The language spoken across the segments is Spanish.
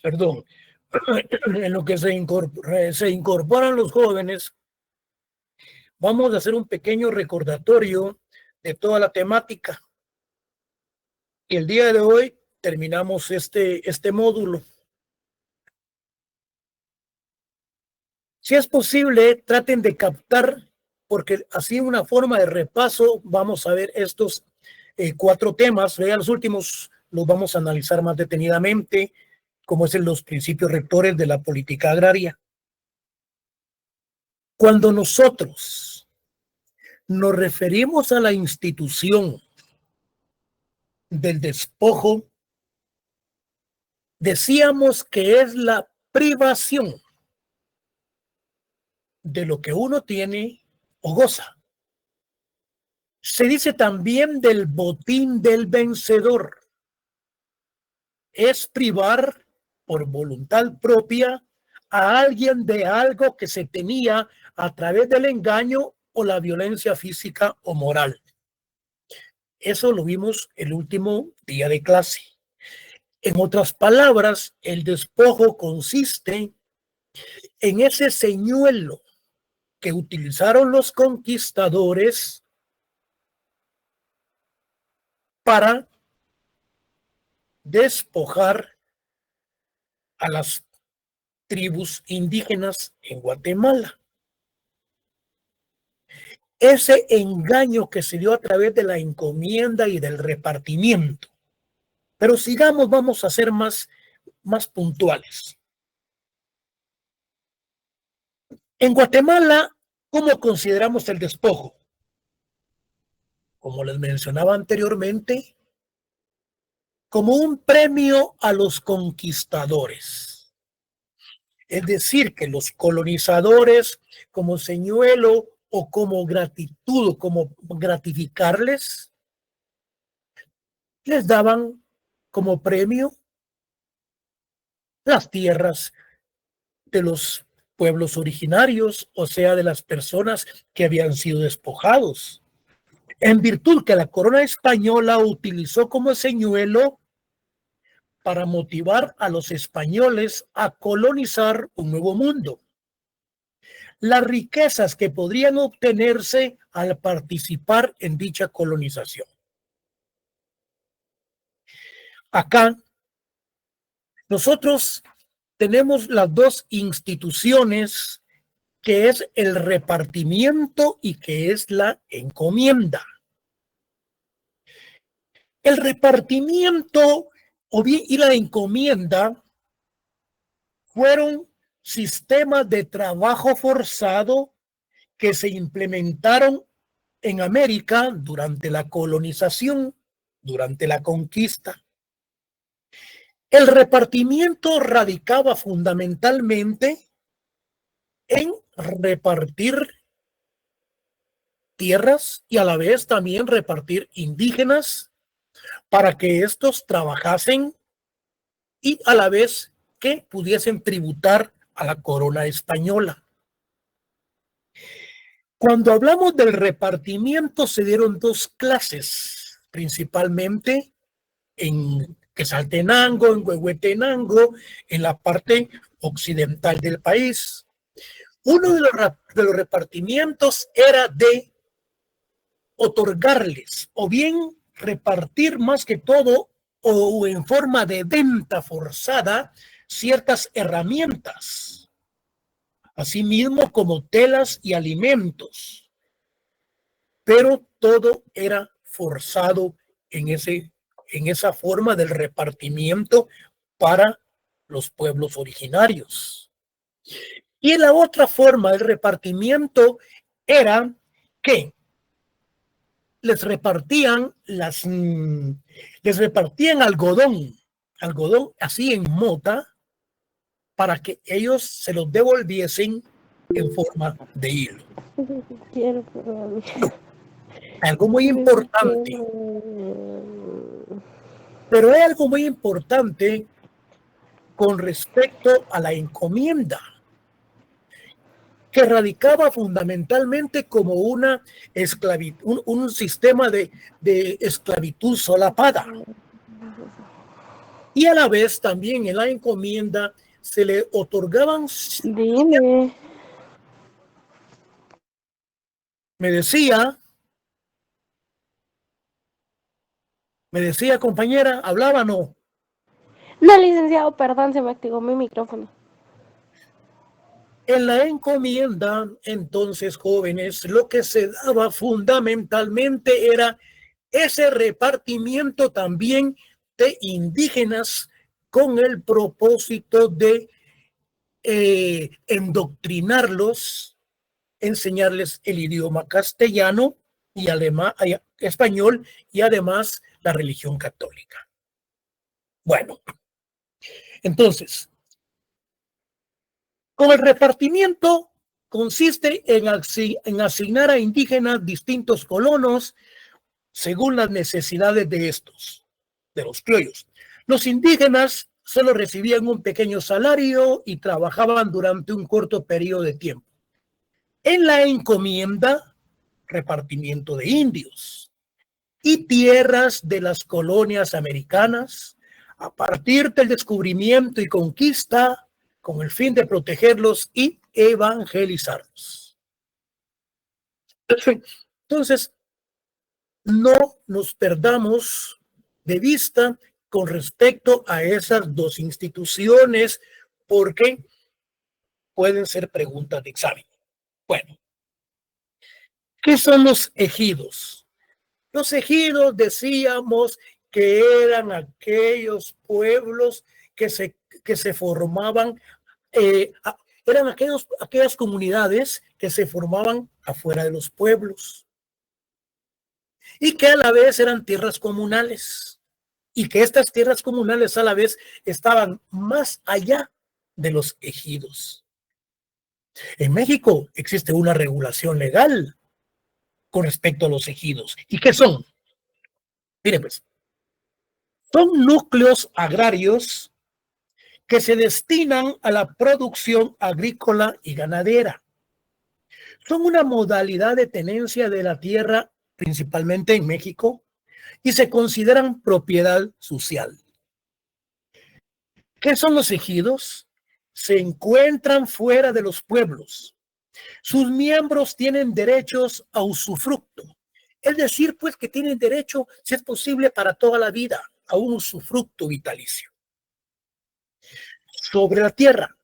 perdón, en lo que se incorporan los jóvenes, vamos a hacer un pequeño recordatorio de toda la temática. Y el día de hoy terminamos este módulo. Si es posible, traten de captar, porque así una forma de repaso vamos a ver estos 4 temas. Ya los últimos los vamos a analizar más detenidamente, como es en los principios rectores de la política agraria. Cuando nosotros nos referimos a la institución del despojo, decíamos que es la privación de lo que uno tiene o goza. Se dice también del botín del vencedor. Es privar por voluntad propia a alguien de algo que se tenía a través del engaño o la violencia física o moral. Eso lo vimos el último día de clase. En otras palabras, el despojo consiste en ese señuelo que utilizaron los conquistadores para despojar a las tribus indígenas en Guatemala. Ese engaño que se dio a través de la encomienda y del repartimiento. Pero sigamos, vamos a ser más puntuales. En Guatemala, ¿cómo consideramos el despojo? Como les mencionaba anteriormente, como un premio a los conquistadores. Es decir, que los colonizadores, como señuelo o como gratitud, como gratificarles, les daban como premio las tierras de los pueblos originarios, o sea, de las personas que habían sido despojados. En virtud que la corona española utilizó como señuelo para motivar a los españoles a colonizar un nuevo mundo. Las riquezas que podrían obtenerse al participar en dicha colonización. Acá, nosotros tenemos las dos instituciones, que es el repartimiento y que es la encomienda. El repartimiento y la encomienda fueron sistemas de trabajo forzado que se implementaron en América durante la colonización, durante la conquista. El repartimiento radicaba fundamentalmente en repartir tierras y a la vez también repartir indígenas para que estos trabajasen y a la vez que pudiesen tributar a la corona española. Cuando hablamos del repartimiento se dieron 2 clases, principalmente en Quetzaltenango, en Huehuetenango, en la parte occidental del país. Uno de los repartimientos era de otorgarles o bien repartir más que todo o en forma de venta forzada ciertas herramientas, asimismo como telas y alimentos, pero todo era forzado en esa forma del repartimiento para los pueblos originarios. Y la otra forma del repartimiento era que les repartían algodón así en mota para que ellos se los devolviesen en forma de hilo. Algo muy importante. Pero hay algo muy importante con respecto a la encomienda, que radicaba fundamentalmente como una esclavitud, un sistema de esclavitud solapada. Y a la vez también en la encomienda se le otorgaban. Dime. Me decía, compañera, ¿hablaba o no? No, licenciado, perdón, se me activó mi micrófono. En la encomienda, entonces, jóvenes, lo que se daba fundamentalmente era ese repartimiento también de indígenas con el propósito de endoctrinarlos, enseñarles el idioma castellano y alemán, español y además la religión católica. Bueno, entonces, con el repartimiento consiste en asignar a indígenas distintos colonos según las necesidades de estos, de los criollos. Los indígenas solo recibían un pequeño salario y trabajaban durante un corto periodo de tiempo. En la encomienda, repartimiento de indios y tierras de las colonias americanas a partir del descubrimiento y conquista con el fin de protegerlos y evangelizarlos. Entonces, no nos perdamos de vista con respecto a esas dos instituciones porque pueden ser preguntas de examen. Bueno, ¿qué son los ejidos? Los ejidos decíamos que eran aquellos pueblos que se formaban, eran aquellas comunidades que se formaban afuera de los pueblos y que a la vez eran tierras comunales y que estas tierras comunales a la vez estaban más allá de los ejidos. En México existe una regulación legal con respecto a los ejidos. ¿Y qué son? Miren pues, son núcleos agrarios que se destinan a la producción agrícola y ganadera. Son una modalidad de tenencia de la tierra, principalmente en México, y se consideran propiedad social. ¿Qué son los ejidos? Se encuentran fuera de los pueblos. Sus miembros tienen derechos a usufructo. Es decir, pues que tienen derecho, si es posible, para toda la vida, a un usufructo vitalicio. Sobre la tierra,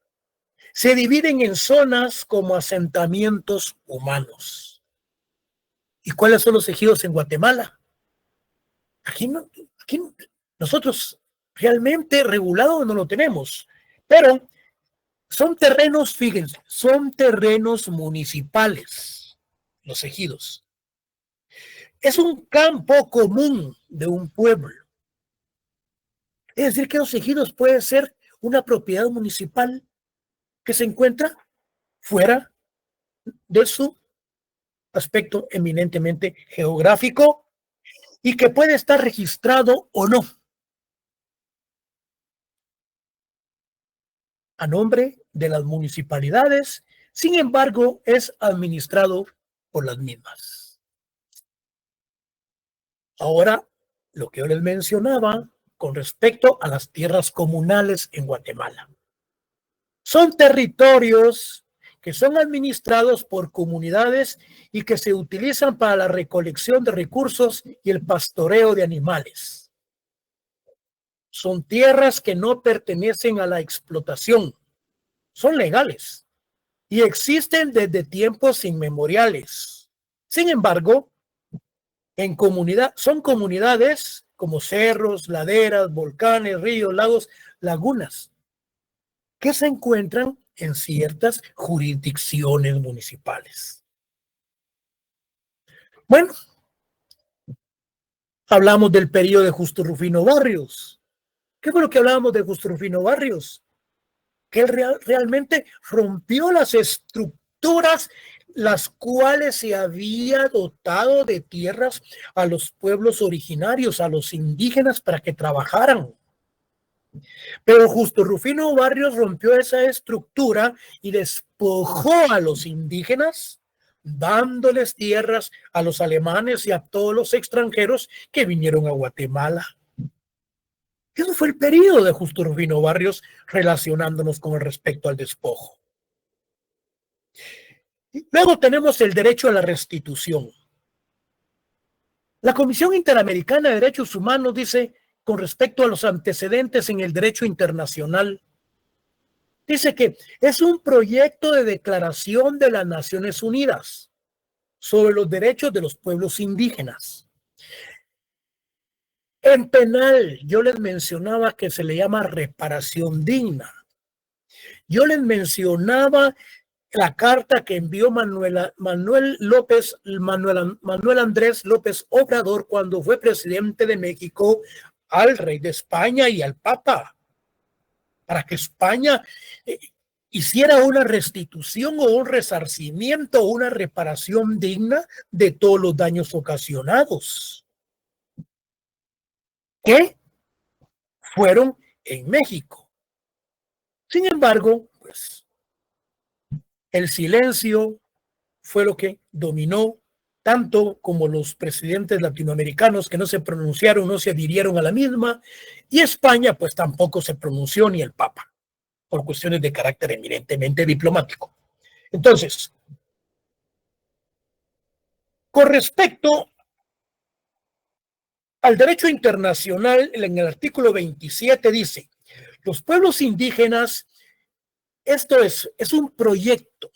se dividen en zonas como asentamientos humanos. ¿Y cuáles son los ejidos en Guatemala? Aquí nosotros realmente regulado no lo tenemos, pero son terrenos, fíjense, son terrenos municipales, los ejidos. Es un campo común de un pueblo. Es decir, que los ejidos pueden ser una propiedad municipal que se encuentra fuera de su aspecto eminentemente geográfico y que puede estar registrado o no a nombre de las municipalidades, sin embargo, es administrado por las mismas. Ahora, lo que yo les mencionaba con respecto a las tierras comunales en Guatemala. Son territorios que son administrados por comunidades y que se utilizan para la recolección de recursos y el pastoreo de animales. Son tierras que no pertenecen a la explotación, son legales y existen desde tiempos inmemoriales. Sin embargo, son comunidades como cerros, laderas, volcanes, ríos, lagos, lagunas, que se encuentran en ciertas jurisdicciones municipales. Bueno, hablamos del periodo de Justo Rufino Barrios. ¿Qué fue lo que hablábamos de Justo Rufino Barrios? Que él realmente rompió las estructuras las cuales se había dotado de tierras a los pueblos originarios, a los indígenas, para que trabajaran. Pero Justo Rufino Barrios rompió esa estructura y despojó a los indígenas, dándoles tierras a los alemanes y a todos los extranjeros que vinieron a Guatemala. Eso fue el periodo de Justo Rufino Barrios relacionándonos con respecto al despojo. Luego tenemos el derecho a la restitución. La Comisión Interamericana de Derechos Humanos dice, con respecto a los antecedentes en el derecho internacional, dice que es un proyecto de declaración de las Naciones Unidas sobre los derechos de los pueblos indígenas. En penal, yo les mencionaba que se le llama reparación digna. Yo les mencionaba la carta que envió Manuel Andrés López Obrador cuando fue presidente de México al rey de España y al Papa, para que España hiciera una restitución o un resarcimiento o una reparación digna de todos los daños ocasionados que fueron en México. Sin embargo, pues el silencio fue lo que dominó, tanto como los presidentes latinoamericanos que no se pronunciaron, no se adhirieron a la misma, y España pues tampoco se pronunció, ni el Papa, por cuestiones de carácter eminentemente diplomático. Entonces, con respecto al derecho internacional, en el artículo 27 dice, los pueblos indígenas, esto es un proyecto.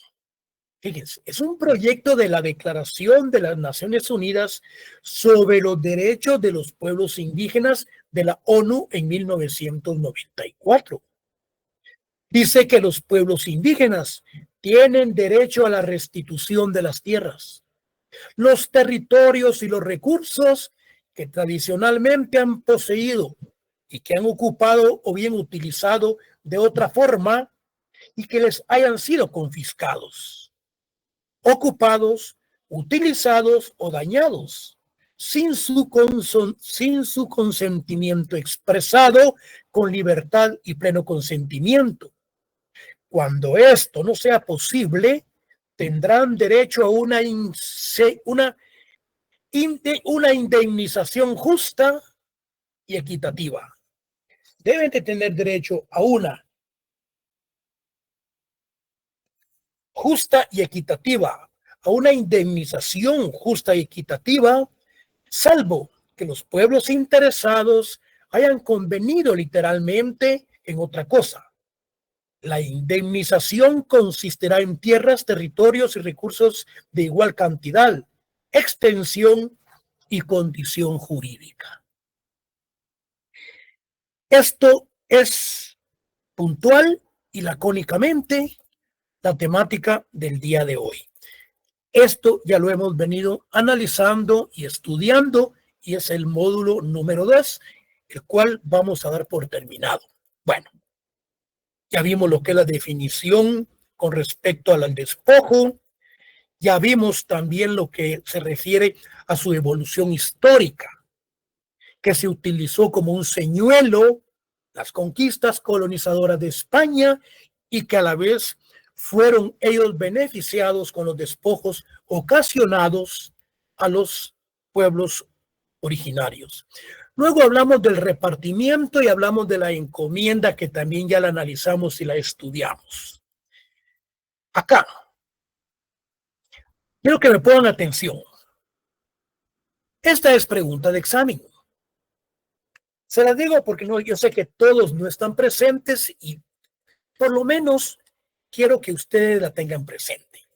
Fíjense, es un proyecto de la Declaración de las Naciones Unidas sobre los derechos de los pueblos indígenas de la ONU en 1994. Dice que los pueblos indígenas tienen derecho a la restitución de las tierras, los territorios y los recursos que tradicionalmente han poseído y que han ocupado o bien utilizado de otra forma y que les hayan sido confiscados, ocupados, utilizados o dañados sin su consentimiento expresado con libertad y pleno consentimiento. Cuando esto no sea posible, tendrán derecho a una indemnización justa y equitativa. Deben de tener derecho a una justa y equitativa, a una indemnización justa y equitativa, salvo que los pueblos interesados hayan convenido literalmente en otra cosa. La indemnización consistirá en tierras, territorios y recursos de igual cantidad, extensión y condición jurídica. Esto es puntual y lacónicamente la temática del día de hoy. Esto ya lo hemos venido analizando y estudiando y es el módulo número 2, el cual vamos a dar por terminado. Bueno, ya vimos lo que es la definición con respecto al despojo, ya vimos también lo que se refiere a su evolución histórica, que se utilizó como un señuelo, las conquistas colonizadoras de España y que a la vez fueron ellos beneficiados con los despojos ocasionados a los pueblos originarios. Luego hablamos del repartimiento y hablamos de la encomienda, que también ya la analizamos y la estudiamos. Acá, quiero que me pongan atención. Esta es pregunta de examen. Se las digo porque yo sé que todos no están presentes y por lo menos quiero que ustedes la tengan presente.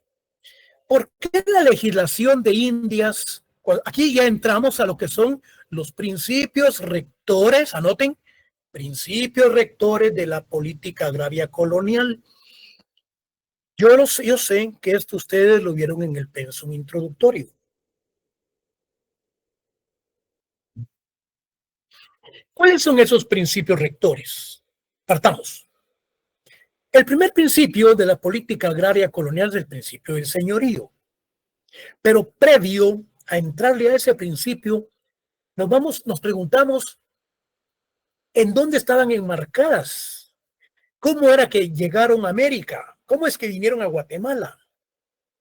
¿Por qué la legislación de Indias? Aquí ya entramos a lo que son los principios rectores, anoten, principios rectores de la política agraria colonial. Yo sé que esto ustedes lo vieron en el pensum introductorio. ¿Cuáles son esos principios rectores? Partamos. El primer principio de la política agraria colonial es el principio del señorío. Pero previo a entrarle a ese principio, nos preguntamos en dónde estaban enmarcadas, cómo era que llegaron a América, cómo es que vinieron a Guatemala.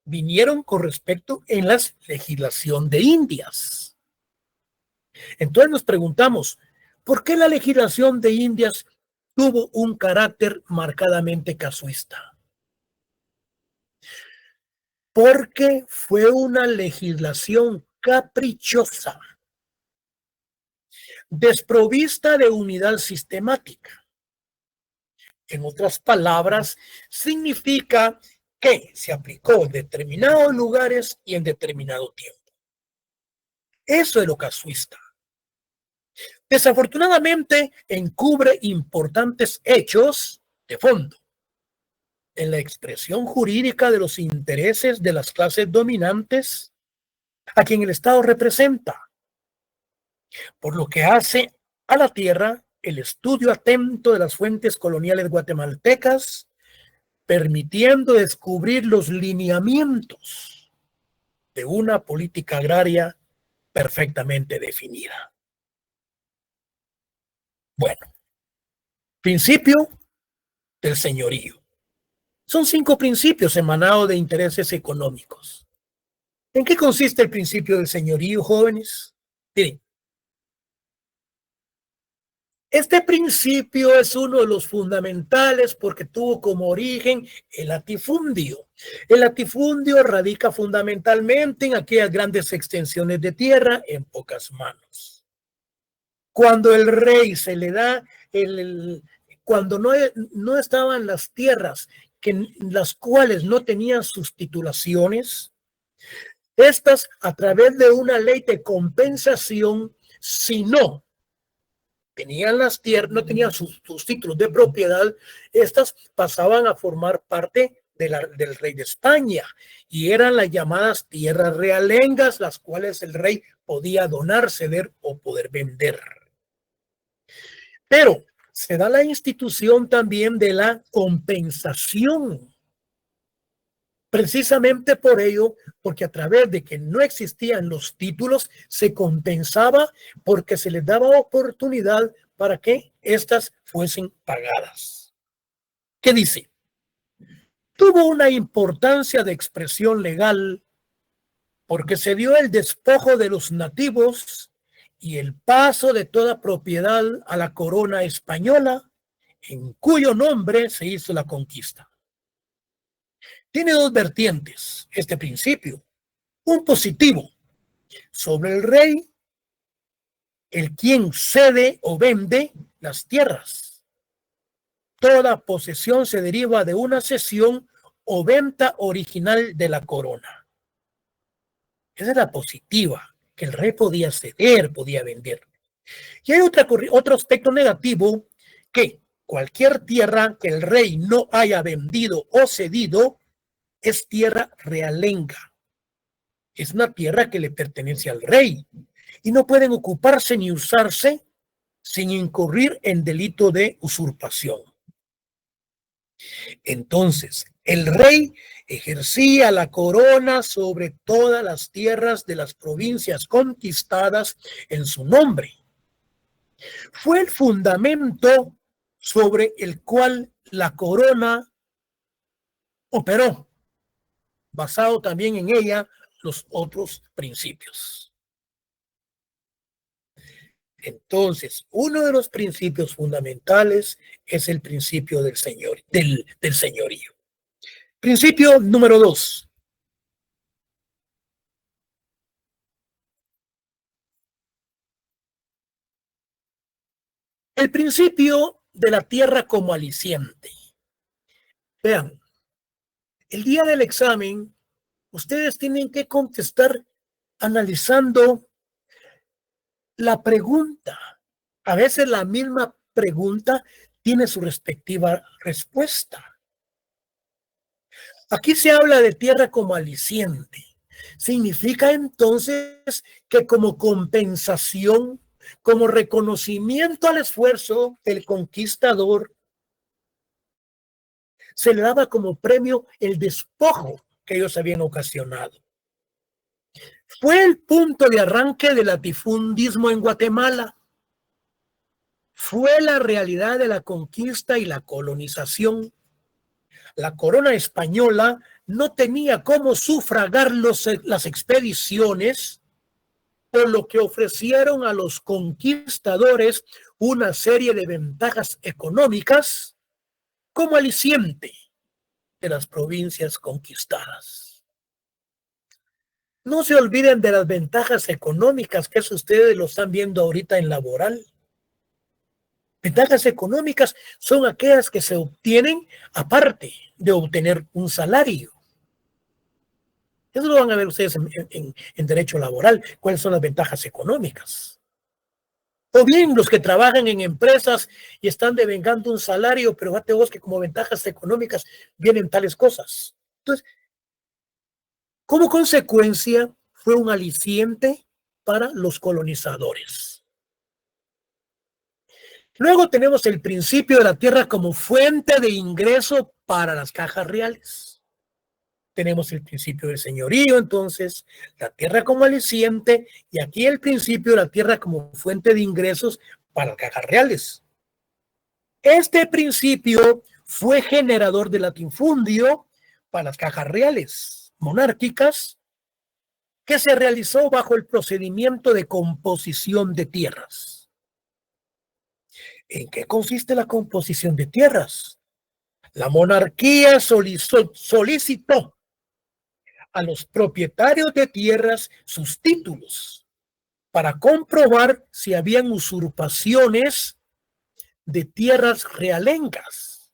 Vinieron con respecto en la legislación de Indias. Entonces nos preguntamos, ¿Por qué la legislación de Indias tuvo un carácter marcadamente casuista? Porque fue una legislación caprichosa, desprovista de unidad sistemática. En otras palabras, significa que se aplicó en determinados lugares y en determinado tiempo. Eso es lo casuista. Desafortunadamente, encubre importantes hechos de fondo en la expresión jurídica de los intereses de las clases dominantes a quien el Estado representa, por lo que hace a la tierra el estudio atento de las fuentes coloniales guatemaltecas, permitiendo descubrir los lineamientos de una política agraria perfectamente definida. Bueno, principio del señorío. Son 5 principios emanados de intereses económicos. ¿En qué consiste el principio del señorío, jóvenes? Miren, este principio es uno de los fundamentales porque tuvo como origen el latifundio. El latifundio radica fundamentalmente en aquellas grandes extensiones de tierra en pocas manos. Cuando el rey se le da, cuando no estaban las tierras las cuales no tenían sus titulaciones, estas a través de una ley de compensación, si no tenían las tierras, no tenían sus títulos de propiedad, estas pasaban a formar parte del rey de España y eran las llamadas tierras realengas, las cuales el rey podía donar, ceder o poder vender. Pero se da la institución también de la compensación. Precisamente por ello, porque a través de que no existían los títulos, se compensaba porque se les daba oportunidad para que éstas fuesen pagadas. ¿Qué dice? Tuvo una importancia de expresión legal porque se dio el despojo de los nativos y el paso de toda propiedad a la corona española, en cuyo nombre se hizo la conquista. Tiene 2 vertientes este principio. Un positivo sobre el rey, el quien cede o vende las tierras. Toda posesión se deriva de una cesión o venta original de la corona. Esa es la positiva, que el rey podía ceder, podía vender. Y hay otro aspecto negativo, que cualquier tierra que el rey no haya vendido o cedido es tierra realenga. Es una tierra que le pertenece al rey y no pueden ocuparse ni usarse sin incurrir en delito de usurpación. Entonces, el rey ejercía la corona sobre todas las tierras de las provincias conquistadas en su nombre. Fue el fundamento sobre el cual la corona operó, basado también en ella los otros principios. Entonces, uno de los principios fundamentales es el principio del señorío. Principio número 2. El principio de la tierra como aliciente. Vean, el día del examen, ustedes tienen que contestar analizando la pregunta. A veces la misma pregunta tiene su respectiva respuesta. Aquí se habla de tierra como aliciente. Significa entonces que como compensación, como reconocimiento al esfuerzo del conquistador, se le daba como premio el despojo que ellos habían ocasionado. Fue el punto de arranque del latifundismo en Guatemala. Fue la realidad de la conquista y la colonización. La corona española no tenía cómo sufragar las expediciones, por lo que ofrecieron a los conquistadores una serie de ventajas económicas como aliciente de las provincias conquistadas. No se olviden de las ventajas económicas, que eso ustedes lo están viendo ahorita en laboral. Ventajas económicas son aquellas que se obtienen aparte de obtener un salario. Eso lo van a ver ustedes en derecho laboral, cuáles son las ventajas económicas. O bien los que trabajan en empresas y están devengando un salario, pero fíjate vos que como ventajas económicas vienen tales cosas. Entonces, como consecuencia, fue un aliciente para los colonizadores. Luego tenemos el principio de la tierra como fuente de ingreso para las cajas reales. Tenemos el principio del señorío, entonces, la tierra como aliciente, y aquí el principio de la tierra como fuente de ingresos para las cajas reales. Este principio fue generador del latifundio para las cajas reales monárquicas, que se realizó bajo el procedimiento de composición de tierras. ¿En qué consiste la composición de tierras? La monarquía solicitó a los propietarios de tierras sus títulos para comprobar si habían usurpaciones de tierras realengas.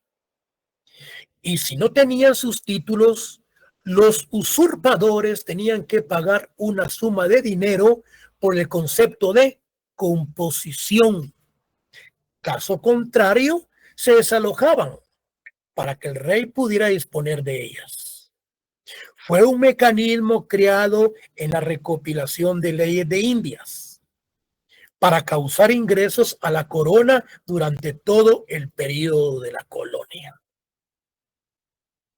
Y si no tenían sus títulos, los usurpadores tenían que pagar una suma de dinero por el concepto de composición. Caso contrario, se desalojaban para que el rey pudiera disponer de ellas. Fue un mecanismo creado en la recopilación de leyes de Indias para causar ingresos a la corona durante todo el periodo de la colonia.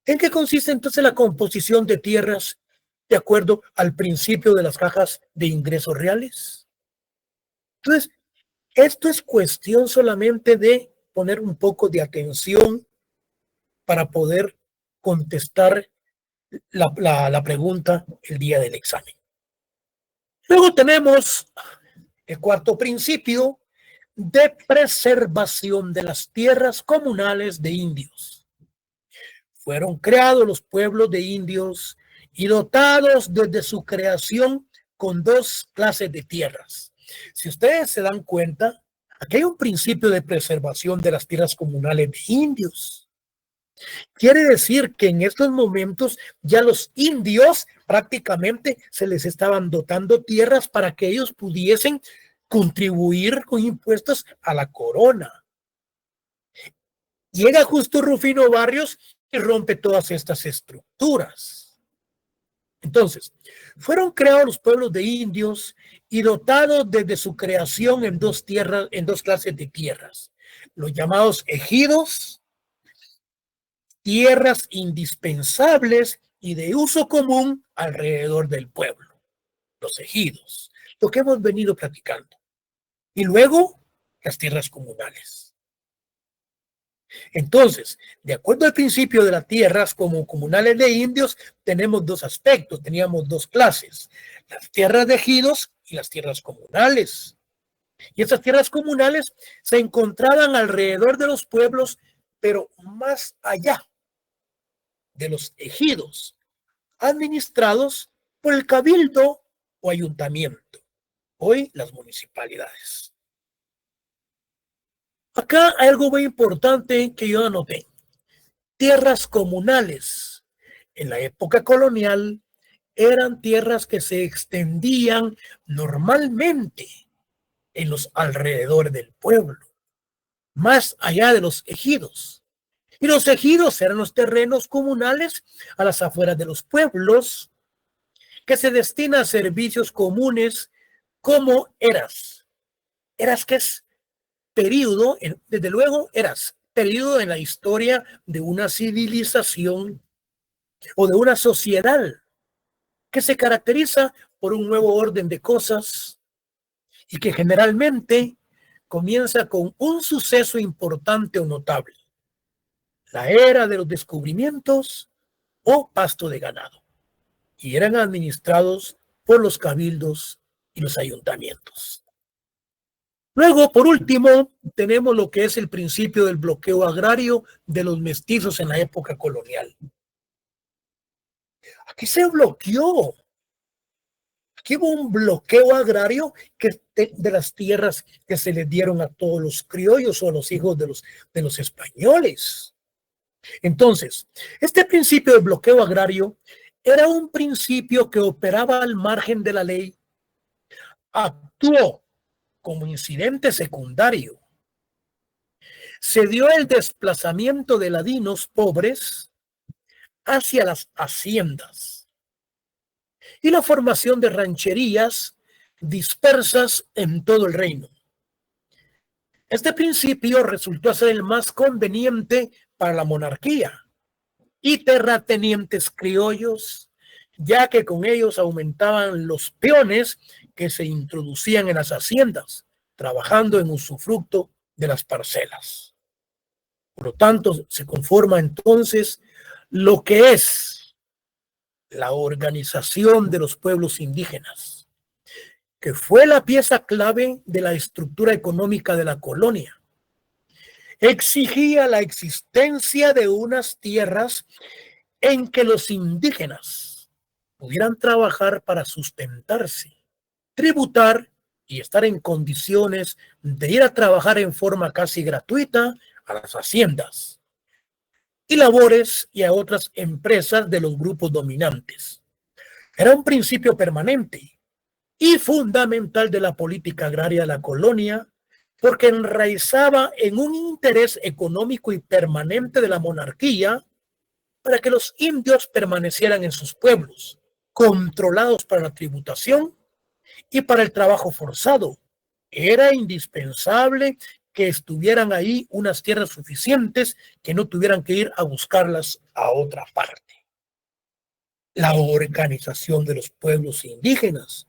¿En qué consiste entonces la composición de tierras de acuerdo al principio de las cajas de ingresos reales? Entonces, esto es cuestión solamente de poner un poco de atención para poder contestar la pregunta el día del examen. Luego tenemos el cuarto principio de preservación de las tierras comunales de indios. Fueron creados los pueblos de indios y dotados desde su creación con dos clases de tierras. Si ustedes se dan cuenta, aquí hay un principio de preservación de las tierras comunales de indios. Quiere decir que en estos momentos ya los indios prácticamente se les estaban dotando tierras para que ellos pudiesen contribuir con impuestos a la corona. Llega justo Rufino Barrios y rompe todas estas estructuras. Entonces, fueron creados los pueblos de indios y dotados desde su creación en dos clases de tierras, los llamados ejidos, tierras indispensables y de uso común alrededor del pueblo, los ejidos, lo que hemos venido platicando. Y luego, las tierras comunales. Entonces, de acuerdo al principio de las tierras como comunales de indios, tenemos dos aspectos, teníamos dos clases, las tierras de ejidos y las tierras comunales. Y esas tierras comunales se encontraban alrededor de los pueblos, pero más allá de los ejidos, administrados por el cabildo o ayuntamiento, hoy las municipalidades. Acá hay algo muy importante que yo anoté. Tierras comunales. En la época colonial eran tierras que se extendían normalmente en los alrededores del pueblo, más allá de los ejidos. Y los ejidos eran los terrenos comunales a las afueras de los pueblos que se destina a servicios comunes como eras. Eras que es periodo, desde luego, eras periodo en la historia de una civilización o de una sociedad que se caracteriza por un nuevo orden de cosas y que generalmente comienza con un suceso importante o notable, la era de los descubrimientos o pasto de ganado, y eran administrados por los cabildos y los ayuntamientos. Luego, por último, tenemos lo que es el principio del bloqueo agrario de los mestizos en la época colonial. Aquí se bloqueó. Aquí hubo un bloqueo agrario de las tierras que se les dieron a todos los criollos o a los hijos de los españoles. Entonces, este principio de bloqueo agrario era un principio que operaba al margen de la ley, actuó como incidente secundario. Se dio el desplazamiento de ladinos pobres hacia las haciendas y la formación de rancherías dispersas en todo el reino. Este principio resultó ser el más conveniente para la monarquía y terratenientes criollos, ya que con ellos aumentaban los peones que se introducían en las haciendas, trabajando en usufructo de las parcelas. Por lo tanto, se conforma entonces lo que es la organización de los pueblos indígenas, que fue la pieza clave de la estructura económica de la colonia. Exigía la existencia de unas tierras en que los indígenas pudieran trabajar para sustentarse, tributar y estar en condiciones de ir a trabajar en forma casi gratuita a las haciendas y labores y a otras empresas de los grupos dominantes. Era un principio permanente y fundamental de la política agraria de la colonia, porque enraizaba en un interés económico y permanente de la monarquía para que los indios permanecieran en sus pueblos, controlados para la tributación y para el trabajo forzado. Era indispensable que estuvieran ahí unas tierras suficientes, que no tuvieran que ir a buscarlas a otra parte. La organización de los pueblos indígenas.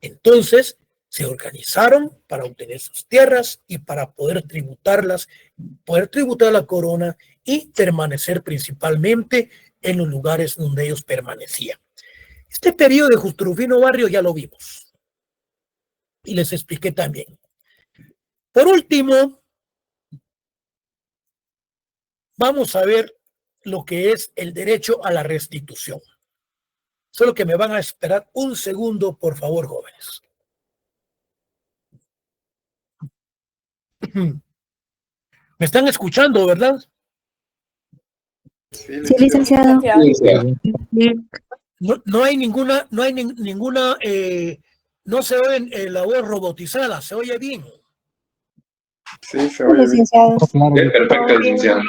Entonces, se organizaron para obtener sus tierras y para poder tributarlas, poder tributar a la corona y permanecer principalmente en los lugares donde ellos permanecían. Este periodo de Justo Rufino Barrio ya lo vimos y les expliqué también. Por último, vamos a ver lo que es el derecho a la restitución. Solo que me van a esperar un segundo, por favor, jóvenes. ¿Me están escuchando, verdad? Sí, licenciado. No hay ninguna, no se oye la voz robotizada, se oye bien. Sí, se oye bien. Licenciado. Perfecto, licenciado.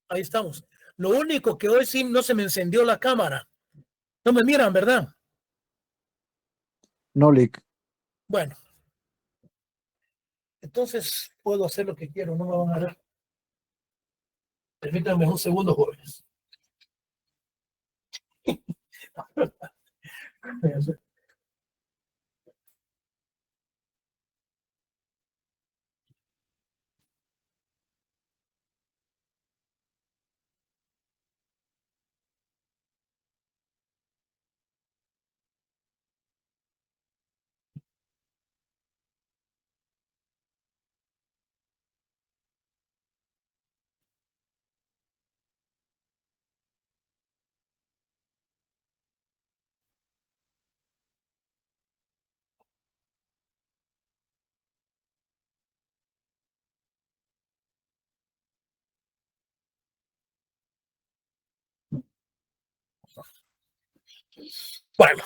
Ahí estamos. Lo único que hoy sí no se me encendió la cámara. No me miran, ¿verdad? No, Lic. Bueno. Entonces puedo hacer lo que quiero, no me van a ver. Permítanme un segundo, jóvenes. Bueno,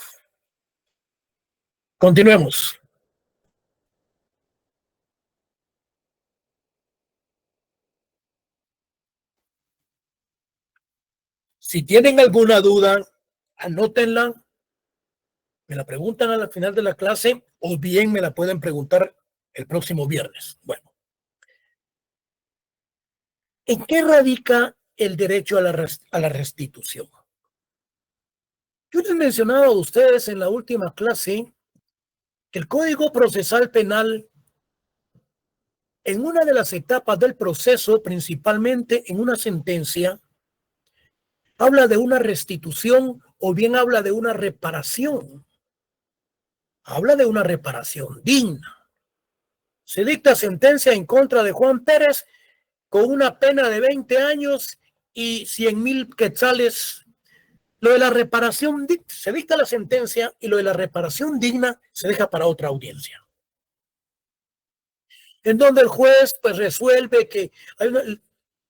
continuemos. Si tienen alguna duda, anótenla, me la preguntan al final de la clase o bien me la pueden preguntar el próximo viernes. Bueno, ¿en qué radica el derecho a la restitución? Yo les mencionaba a ustedes en la última clase que el Código Procesal Penal, en una de las etapas del proceso, principalmente en una sentencia, habla de una restitución o bien habla de una reparación. Habla de una reparación digna. se dicta sentencia en contra de Juan Pérez con una pena de 20 años y 100,000 quetzales. Lo de la reparación, se dicta la sentencia y lo de la reparación digna se deja para otra audiencia. En donde el juez pues resuelve que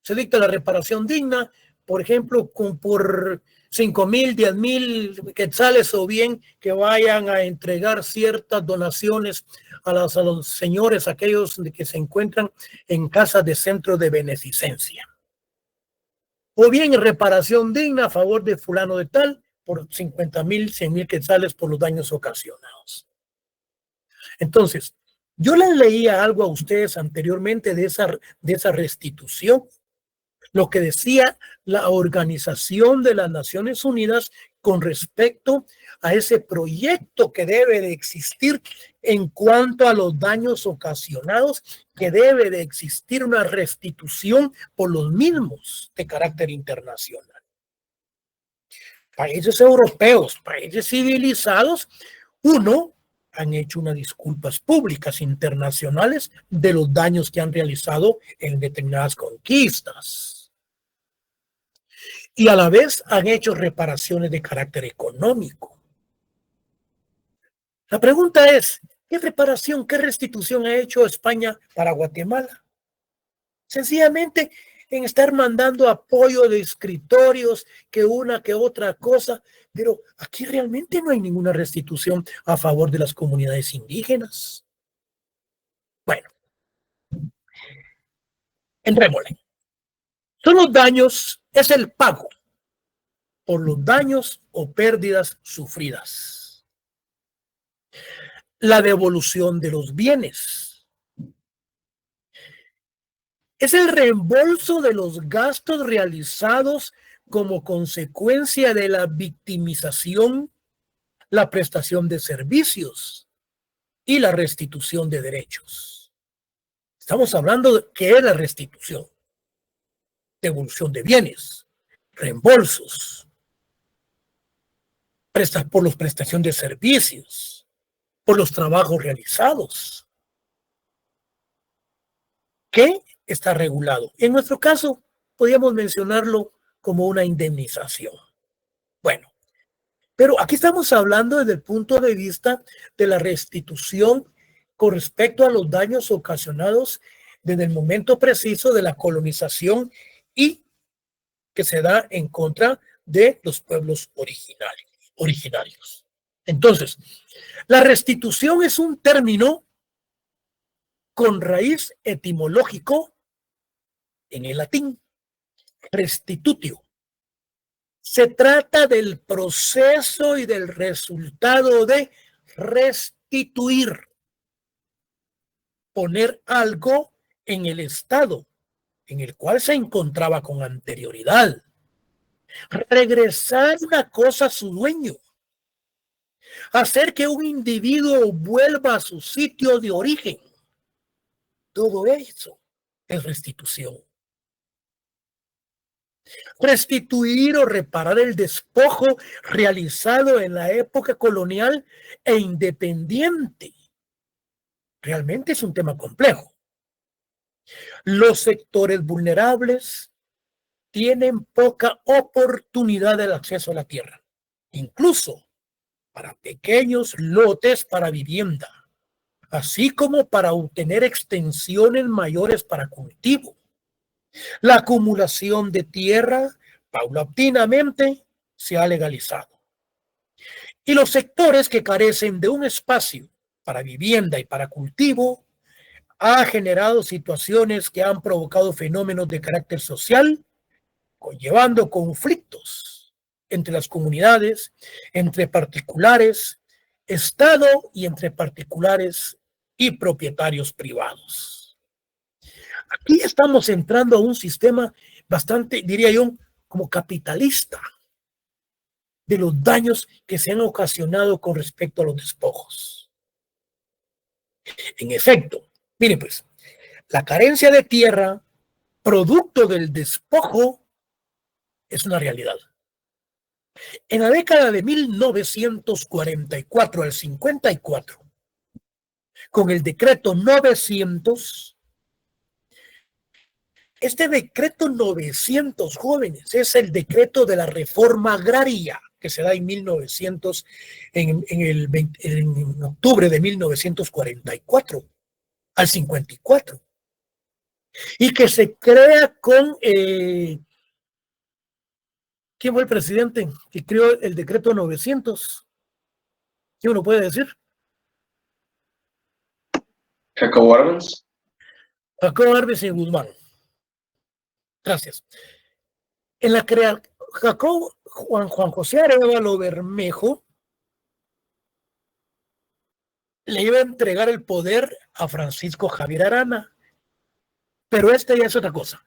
se dicta la reparación digna, por ejemplo, por 5,000, 10,000 quetzales, o bien que vayan a entregar ciertas donaciones a los señores, aquellos que se encuentran en casas de centro de beneficencia. O bien reparación digna a favor de fulano de tal por 50,000, 100,000 quetzales por los daños ocasionados. Entonces, yo les leía algo a ustedes anteriormente de esa restitución, lo que decía la Organización de las Naciones Unidas con respecto a ese proyecto que debe de existir en cuanto a los daños ocasionados, que debe de existir una restitución por los mismos de carácter internacional. Países europeos, países civilizados, han hecho unas disculpas públicas internacionales de los daños que han realizado en determinadas conquistas. Y a la vez han hecho reparaciones de carácter económico. La pregunta es, ¿qué reparación, qué restitución ha hecho España para Guatemala? Sencillamente en estar mandando apoyo de escritorios, que una que otra cosa, pero aquí realmente no hay ninguna restitución a favor de las comunidades indígenas. Bueno, entrémosle. Son los daños, es el pago por los daños o pérdidas sufridas. La devolución de los bienes. Es el reembolso de los gastos realizados como consecuencia de la victimización, la prestación de servicios y la restitución de derechos. Estamos hablando de qué es la restitución. Devolución de bienes, reembolsos, por la prestación de servicios, por los trabajos realizados. ¿Qué está regulado? En nuestro caso, podríamos mencionarlo como una indemnización. Bueno, pero aquí estamos hablando desde el punto de vista de la restitución con respecto a los daños ocasionados desde el momento preciso de la colonización y que se da en contra de los pueblos originarios. Entonces, la restitución es un término con raíz etimológico en el latín, restitutio. Se trata del proceso y del resultado de restituir, poner algo en el estado en el cual se encontraba con anterioridad, regresar una cosa a su dueño, hacer que un individuo vuelva a su sitio de origen. Todo eso es restitución. Restituir o reparar el despojo realizado en la época colonial e independiente. Realmente es un tema complejo. Los sectores vulnerables tienen poca oportunidad del acceso a la tierra, incluso para pequeños lotes para vivienda, así como para obtener extensiones mayores para cultivo. La acumulación de tierra paulatinamente se ha legalizado. Y los sectores que carecen de un espacio para vivienda y para cultivo ha generado situaciones que han provocado fenómenos de carácter social, conllevando conflictos entre las comunidades, entre particulares, Estado y entre particulares y propietarios privados. Aquí estamos entrando a un sistema bastante, diría yo, como capitalista, de los daños que se han ocasionado con respecto a los despojos. En efecto, miren pues, la carencia de tierra, producto del despojo, es una realidad. En la década de 1944 al 54, con el decreto 900. Este decreto 900, jóvenes, es el decreto de la reforma agraria que se da en 1900, en octubre de 1944 al 54, y que se crea con ¿quién fue el presidente que creó el decreto 900? ¿Quién uno puede decir? Jacobo Arbenz. Jacobo Arbenz y Guzmán. Gracias. En la Jacobo Juan José Arévalo Bermejo le iba a entregar el poder a Francisco Javier Arana, pero esta ya es otra cosa.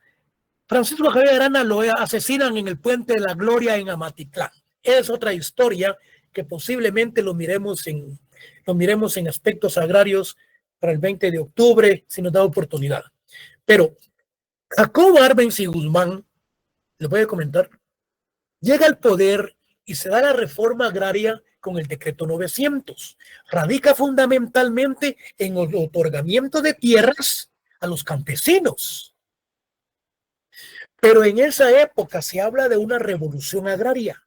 Francisco Javier Arana lo asesinan en el Puente de la Gloria en Amatitlán. Es otra historia que posiblemente lo miremos en aspectos agrarios para el 20 de octubre, si nos da oportunidad. Pero Jacobo Arbenz y Guzmán, les voy a comentar, llega al poder y se da la reforma agraria con el decreto 900. Radica fundamentalmente en el otorgamiento de tierras a los campesinos. Pero en esa época se habla de una revolución agraria.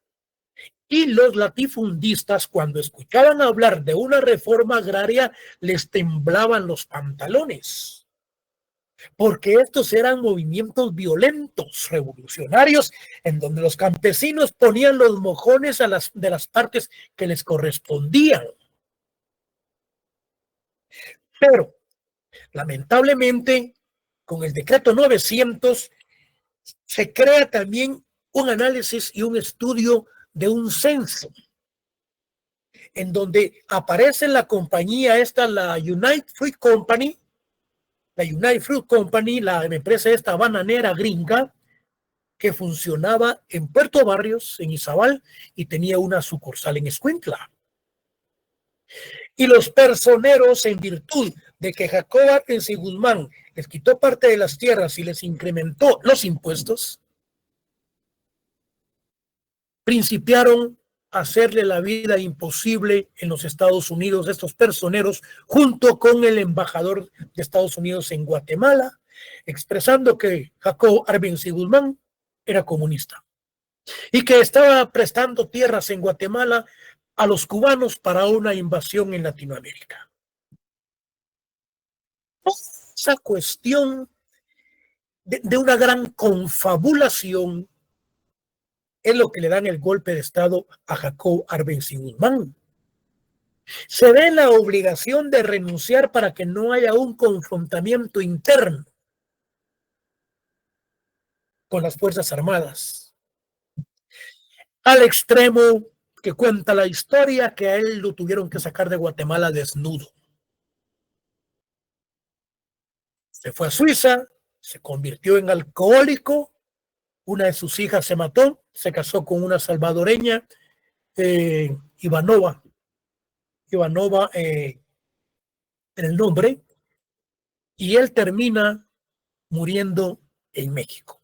Y los latifundistas, cuando escuchaban hablar de una reforma agraria, les temblaban los pantalones. Porque estos eran movimientos violentos, revolucionarios, en donde los campesinos ponían los mojones de las partes que les correspondían. Pero, lamentablemente, con el decreto 900, se crea también un análisis y un estudio de un censo, en donde aparece la compañía esta, la United Fruit Company, la empresa esta bananera gringa, que funcionaba en Puerto Barrios, en Izabal, y tenía una sucursal en Escuintla. Y los personeros, en virtud de que Jacobo Arbenz y Guzmán les quitó parte de las tierras y les incrementó los impuestos, principiaron a hacerle la vida imposible en los Estados Unidos a estos personeros, junto con el embajador de Estados Unidos en Guatemala, expresando que Jacobo Arbenz y Guzmán era comunista y que estaba prestando tierras en Guatemala a los cubanos para una invasión en Latinoamérica. Esa cuestión de una gran confabulación es lo que le dan el golpe de Estado a Jacobo Arbenz y Guzmán. Se ve la obligación de renunciar para que no haya un confrontamiento interno con las Fuerzas Armadas. Al extremo que cuenta la historia que a él lo tuvieron que sacar de Guatemala desnudo. Se fue a Suiza, se convirtió en alcohólico, una de sus hijas se mató, se casó con una salvadoreña, Ivanova en el nombre, y él termina muriendo en México,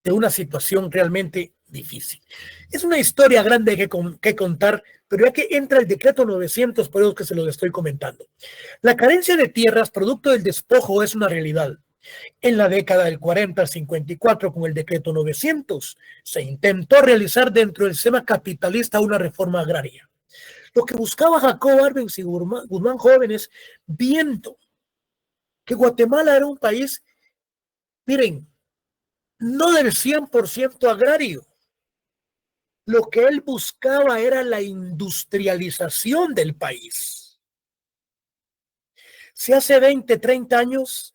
de una situación realmente difícil. Es una historia grande que contar, pero ya que entra el decreto 900, por eso que se lo estoy comentando. La carencia de tierras producto del despojo es una realidad. En la década del 40 al 54, con el decreto 900, se intentó realizar dentro del sistema capitalista una reforma agraria. Lo que buscaba Jacobo Arbenz y Guzmán jóvenes, viendo que Guatemala era un país, miren, no del 100% agrario. Lo que él buscaba era la industrialización del país. Si hace 20, 30 años,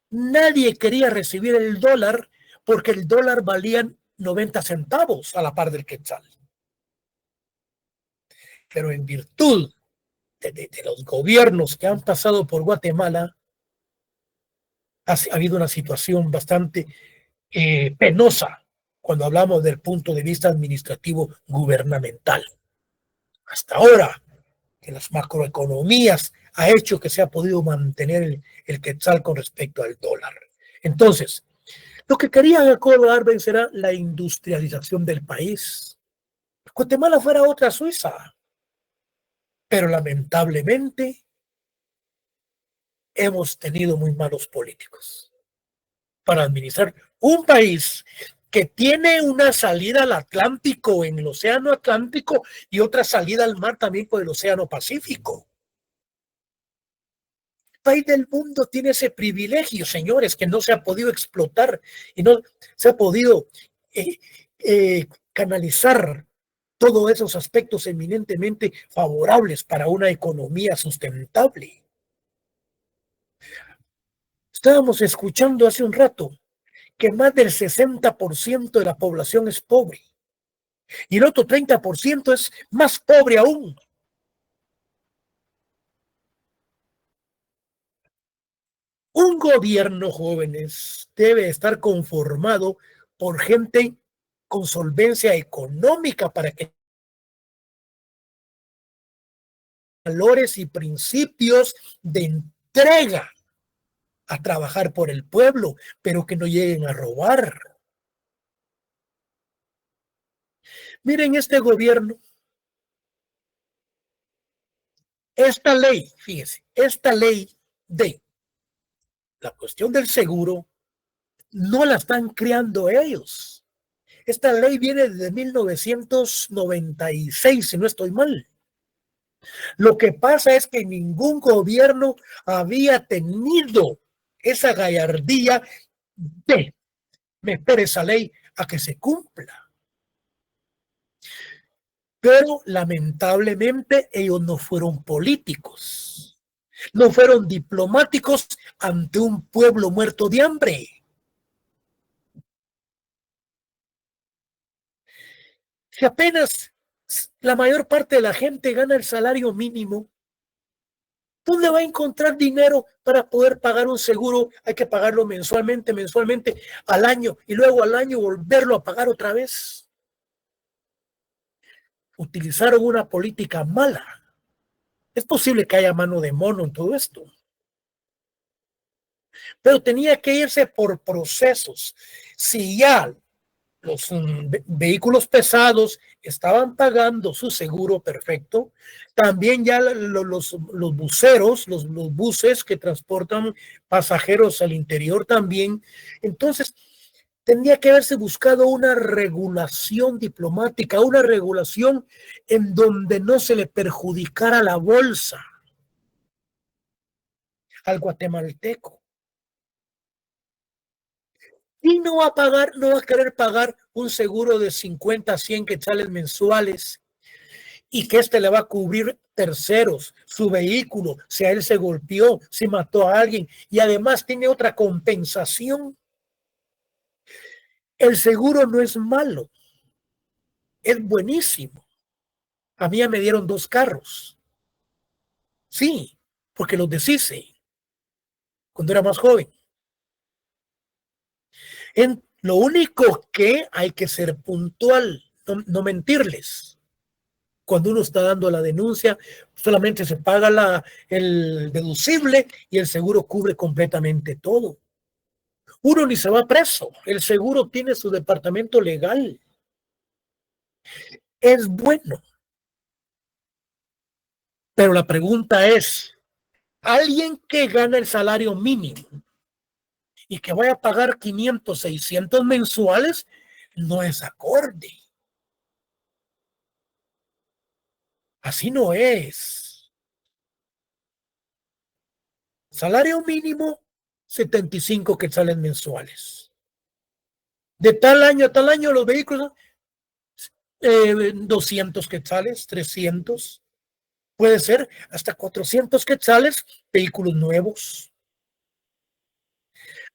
nadie quería recibir el dólar porque el dólar valía 90 centavos a la par del quetzal. Pero en virtud de los gobiernos que han pasado por Guatemala, ha habido una situación bastante penosa cuando hablamos del punto de vista administrativo gubernamental. Hasta ahora, que las macroeconomías ha hecho que se ha podido mantener el quetzal con respecto al dólar. Entonces, lo que quería Jacobo Arbenz era la industrialización del país. Guatemala fuera otra Suiza. Pero lamentablemente hemos tenido muy malos políticos para administrar un país que tiene una salida al Atlántico en el Océano Atlántico y otra salida al mar también por el Océano Pacífico. El país del mundo tiene ese privilegio, señores, que no se ha podido explotar y no se ha podido canalizar todos esos aspectos eminentemente favorables para una economía sustentable. Estábamos escuchando hace un rato que más del 60% de la población es pobre y el otro 30% es más pobre aún. Un gobierno, jóvenes, debe estar conformado por gente con solvencia económica para que valores y principios de entrega a trabajar por el pueblo, pero que no lleguen a robar. Miren este gobierno, esta ley, fíjense, esta ley de la cuestión del seguro no la están creando ellos. Esta ley viene desde 1996, si no estoy mal. Lo que pasa es que ningún gobierno había tenido esa gallardía de meter esa ley a que se cumpla. Pero lamentablemente ellos no fueron políticos, no fueron diplomáticos ante un pueblo muerto de hambre. Si apenas la mayor parte de la gente gana el salario mínimo, ¿dónde va a encontrar dinero para poder pagar un seguro? Hay que pagarlo mensualmente, al año, y luego al año volverlo a pagar otra vez. Utilizaron una política mala. Es posible que haya mano de mono en todo esto, pero tenía que irse por procesos. Si ya los vehículos pesados estaban pagando su seguro perfecto, también ya los buceros, los buses que transportan pasajeros al interior también. Entonces, tendría que haberse buscado una regulación diplomática, una regulación en donde no se le perjudicara la bolsa al guatemalteco. Y no va a pagar, no va a querer pagar un seguro de 50 a 100 quetzales mensuales y que le va a cubrir terceros, su vehículo, si a él se golpeó, si mató a alguien y además tiene otra compensación. El seguro no es malo, es buenísimo. A mí ya me dieron 2 carros. Sí, porque los deshice cuando era más joven. Lo único que hay que ser puntual, no mentirles. Cuando uno está dando la denuncia, solamente se paga el deducible y el seguro cubre completamente todo. Uno ni se va preso. El seguro tiene su departamento legal. Es bueno. Pero la pregunta es, alguien que gana el salario mínimo y que vaya a pagar 500, 600 mensuales, no es acorde. Así no es. Salario mínimo, 75 quetzales mensuales. De tal año a tal año los vehículos, 200 quetzales, 300, puede ser hasta 400 quetzales, vehículos nuevos.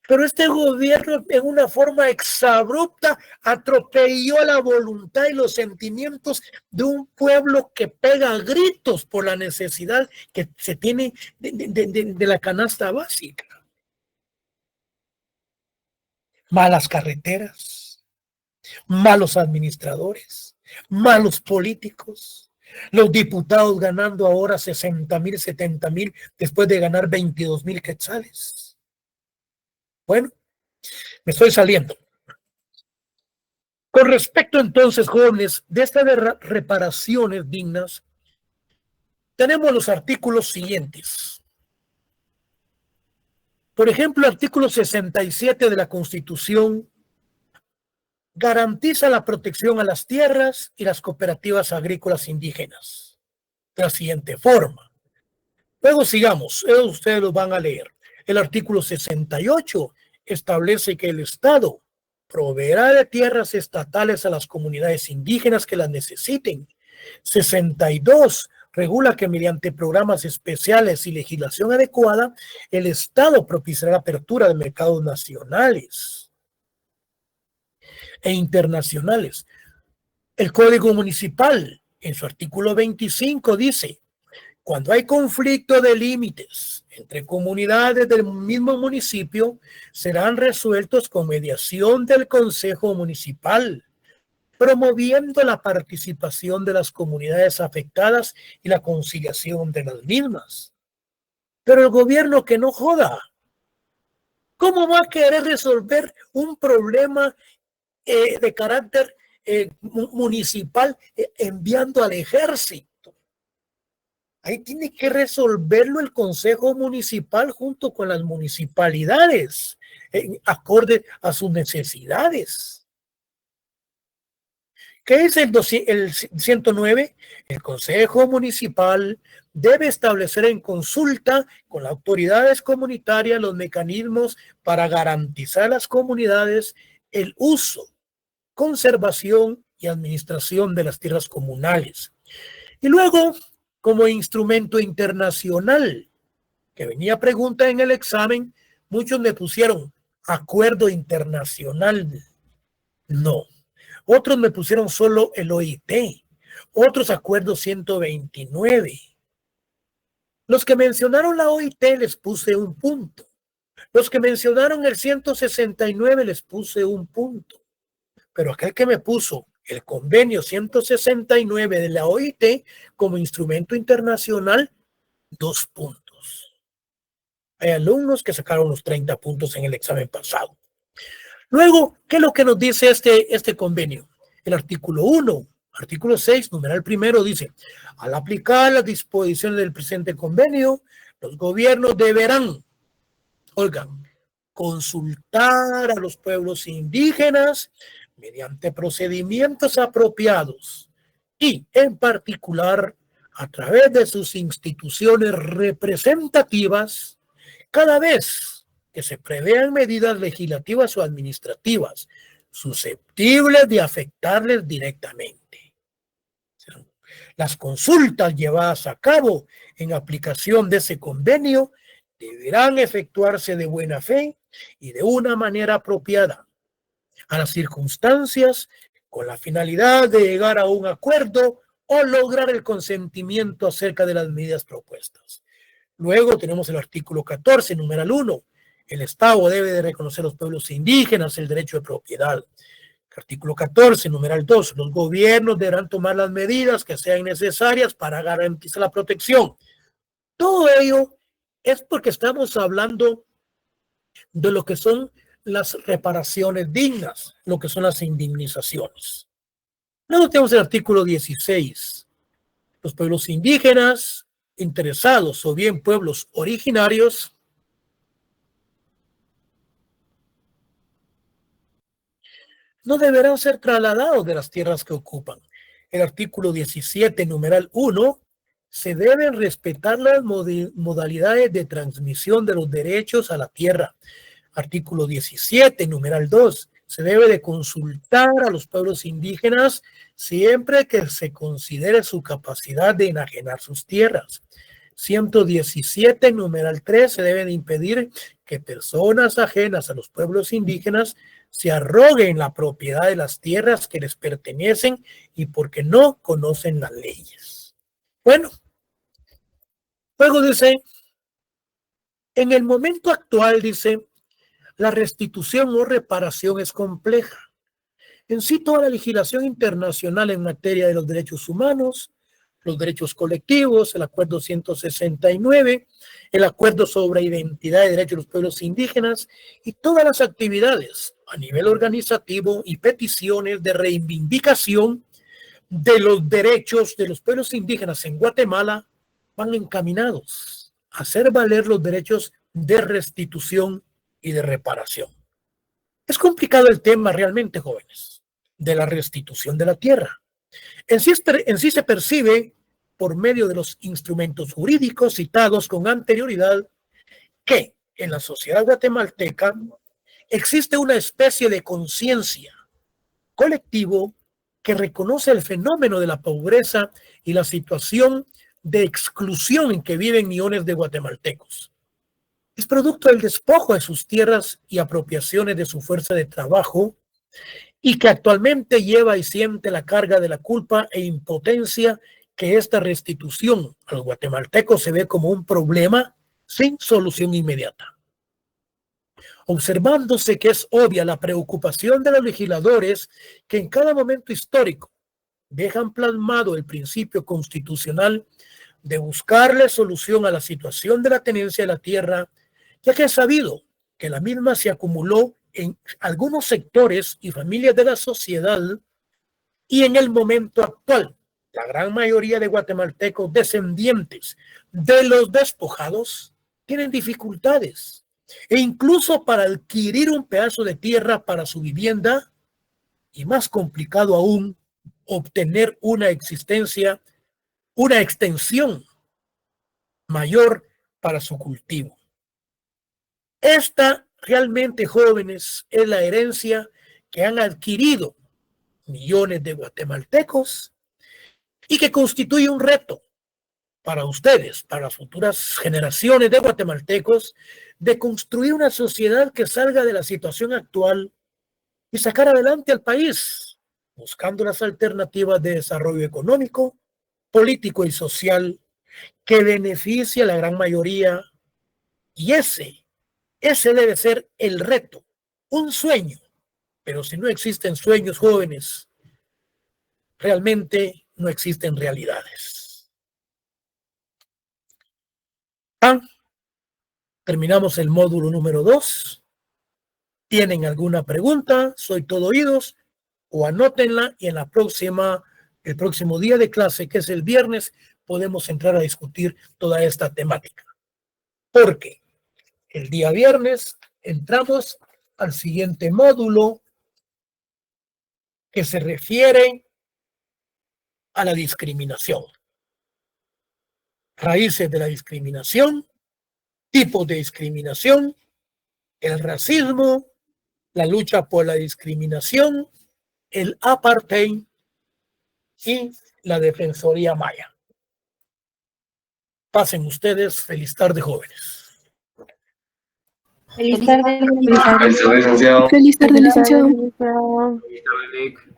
Pero este gobierno, en una forma exabrupta, atropelló la voluntad y los sentimientos de un pueblo que pega gritos por la necesidad que se tiene de la canasta básica. Malas carreteras, malos administradores, malos políticos, los diputados ganando ahora 60,000, 70,000 después de ganar 22,000 quetzales. Bueno, me estoy saliendo. Con respecto entonces, jóvenes, de estas reparaciones dignas, tenemos los artículos siguientes. Por ejemplo, el artículo 67 de la Constitución garantiza la protección a las tierras y las cooperativas agrícolas indígenas de la siguiente forma. Luego sigamos, ustedes lo van a leer. El artículo 68 establece que el Estado proveerá de tierras estatales a las comunidades indígenas que las necesiten. 62 regula que mediante programas especiales y legislación adecuada, el Estado propiciará la apertura de mercados nacionales e internacionales. El Código Municipal, en su artículo 25, dice: cuando hay conflicto de límites entre comunidades del mismo municipio, serán resueltos con mediación del Consejo Municipal, promoviendo la participación de las comunidades afectadas y la conciliación de las mismas. Pero el gobierno que no joda, ¿cómo va a querer resolver un problema de carácter municipal enviando al ejército? Ahí tiene que resolverlo el Consejo Municipal junto con las municipalidades, acorde a sus necesidades. ¿Qué es el 109? El Consejo Municipal debe establecer en consulta con las autoridades comunitarias los mecanismos para garantizar a las comunidades el uso, conservación y administración de las tierras comunales. Y luego, como instrumento internacional, que venía pregunta en el examen, muchos me pusieron acuerdo internacional. No. Otros me pusieron solo el OIT. Otros acuerdo 129. Los que mencionaron la OIT les puse un punto. Los que mencionaron el 169 les puse un punto. Pero aquel que me puso el convenio 169 de la OIT como instrumento internacional, 2 puntos. Hay alumnos que sacaron los 30 puntos en el examen pasado. Luego, ¿qué es lo que nos dice este convenio? El artículo 1, artículo 6, numeral primero, dice: al aplicar las disposiciones del presente convenio, los gobiernos deberán, oigan, consultar a los pueblos indígenas mediante procedimientos apropiados y, en particular, a través de sus instituciones representativas, cada vez que se prevean medidas legislativas o administrativas susceptibles de afectarles directamente. Las consultas llevadas a cabo en aplicación de ese convenio deberán efectuarse de buena fe y de una manera apropiada a las circunstancias, con la finalidad de llegar a un acuerdo o lograr el consentimiento acerca de las medidas propuestas. Luego tenemos el artículo 14, numeral 1. El Estado debe de reconocer a los pueblos indígenas el derecho de propiedad. Artículo 14, numeral 2. Los gobiernos deberán tomar las medidas que sean necesarias para garantizar la protección. Todo ello es porque estamos hablando de lo que son las reparaciones dignas, lo que son las indemnizaciones. Luego tenemos el artículo 16. Los pueblos indígenas interesados o bien pueblos originarios no deberán ser trasladados de las tierras que ocupan. El artículo 17, numeral 1, se deben respetar las modalidades de transmisión de los derechos a la tierra. Artículo 17, numeral 2, se debe de consultar a los pueblos indígenas siempre que se considere su capacidad de enajenar sus tierras. 117, numeral 3, se debe de impedir que personas ajenas a los pueblos indígenas se arroguen la propiedad de las tierras que les pertenecen y porque no conocen las leyes. Bueno, luego dice, en el momento actual, dice, la restitución o reparación es compleja. En sí, toda la legislación internacional en materia de los derechos humanos, los derechos colectivos, el acuerdo 169, el acuerdo sobre identidad y derechos de los pueblos indígenas y todas las actividades a nivel organizativo y peticiones de reivindicación de los derechos de los pueblos indígenas en Guatemala van encaminados a hacer valer los derechos de restitución y de reparación. Es complicado el tema realmente, jóvenes, de la restitución de la tierra. En sí se percibe, por medio de los instrumentos jurídicos citados con anterioridad, que en la sociedad guatemalteca existe una especie de conciencia colectivo que reconoce el fenómeno de la pobreza y la situación de exclusión en que viven millones de guatemaltecos. Es producto del despojo de sus tierras y apropiaciones de su fuerza de trabajo, y que actualmente lleva y siente la carga de la culpa e impotencia que esta restitución a los guatemaltecos se ve como un problema sin solución inmediata. Observándose que es obvia la preocupación de los legisladores que en cada momento histórico dejan plasmado el principio constitucional de buscarle solución a la situación de la tenencia de la tierra, ya que es sabido que la misma se acumuló en algunos sectores y familias de la sociedad, y en el momento actual la gran mayoría de guatemaltecos descendientes de los despojados tienen dificultades, e incluso para adquirir un pedazo de tierra para su vivienda, y más complicado aún, obtener una extensión mayor para su cultivo. Esta realmente, jóvenes, es la herencia que han adquirido millones de guatemaltecos y que constituye un reto para ustedes, para futuras generaciones de guatemaltecos, de construir una sociedad que salga de la situación actual y sacar adelante al país, buscando las alternativas de desarrollo económico, político y social que beneficie a la gran mayoría. Y ese debe ser el reto, un sueño. Pero si no existen sueños, jóvenes, realmente no existen realidades. Terminamos el módulo número 2. ¿Tienen alguna pregunta? Soy todo oídos, o anótenla, y en el próximo día de clase, que es el viernes, podemos entrar a discutir toda esta temática. Porque el día viernes entramos al siguiente módulo que se refiere a la discriminación. Raíces de la discriminación, tipos de discriminación, el racismo, la lucha por la discriminación, el apartheid y la defensoría maya. Pasen ustedes. Feliz tarde, jóvenes. Feliz tarde, Licenciado. Feliz tarde, licenciado. licenciado. Feliz tarde, Nick.